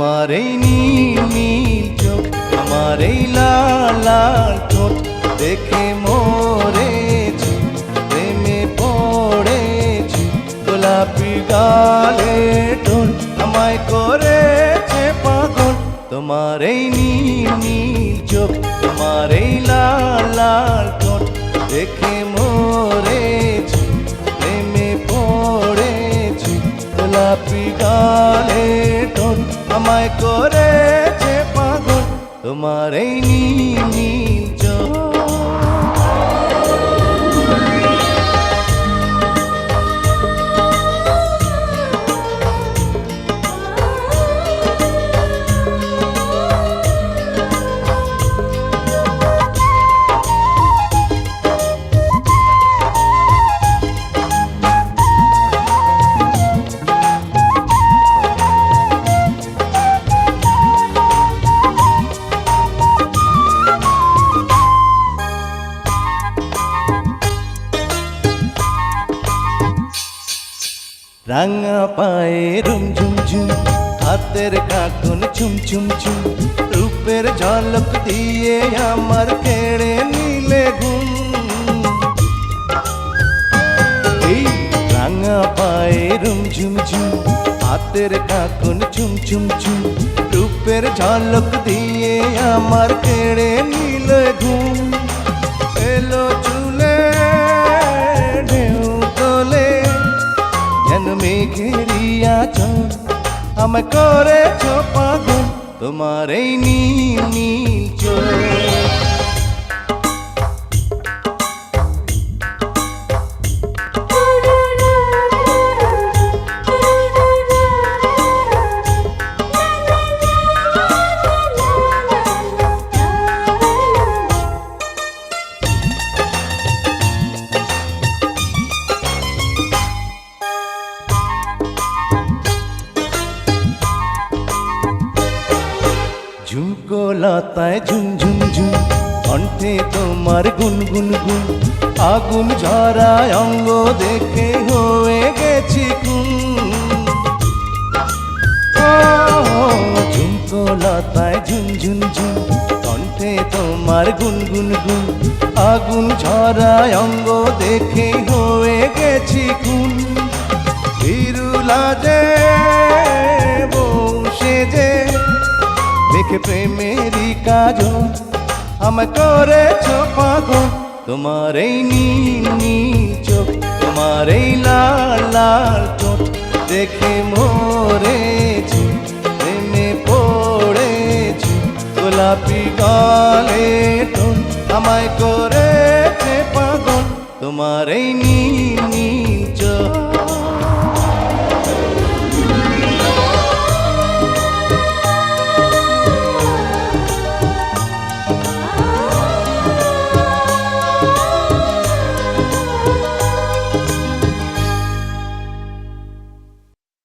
তোমার এই নীল নীল চোখ, আমার এই লাল লাল ঠোঁট দেখে মরেছি, প্রেমে পড়েছি। গোলাপি গালে টোন আমায় করেছে পাগল। তোমার এই নীল নীল চোখ, তোমার এই লাল লাল ঠোঁট দেখে মরেছি, প্রেমে পড়েছি। গোলাপি গালে টোন আমায় করেছে পাগল। তোমার এই নীল নীল চোখ। রাঙা পায়ে রুম ঝুম ঝুম, হাতের কাঁকন চুম চুম চুম, রূপের ঝলক দিয়ে আমার কেড়ে নিলে ঘুম। এই রাঙা পায়ে রুম ঝুম ঝুম, হাতের কাঁকন চুম চুম চুম, রূপের ঝলক দিয়ে আমার কেড়ে নিলে ঘুম। এলো চুলে ঢেউ তোলে যেন মেঘেরিয়া চল, আমায় করেছ পাগল। তোমার এই নীল নীল চোখ। ঝুমকো লতায় ঝুম ঝুম ঝুম, কণ্ঠে তোমার গুন গুন গুন, আগুন ঝরায় অঙ্গ দেখে হয়ে গেছি খুন। ঝুমকো লতায় ঝুম ঝুম ঝুম, কণ্ঠে তোমার গুন গুন গুন, আগুন ঝরায় অঙ্গ দেখে হয়ে গেছি খুন। বিরুলা যে বসে যে দেখে প্রেমেরই কাজ আমায় করেছ পাগল। তোমার এই নীল নীল চোখ, তোমার এই লাল লাল ঠোঁট দেখে মরেছি, প্রেমে পড়েছি। গোলাপি গালে টোন আমায় করেছে পাগল। তোমার এই নীল নীল চোখ।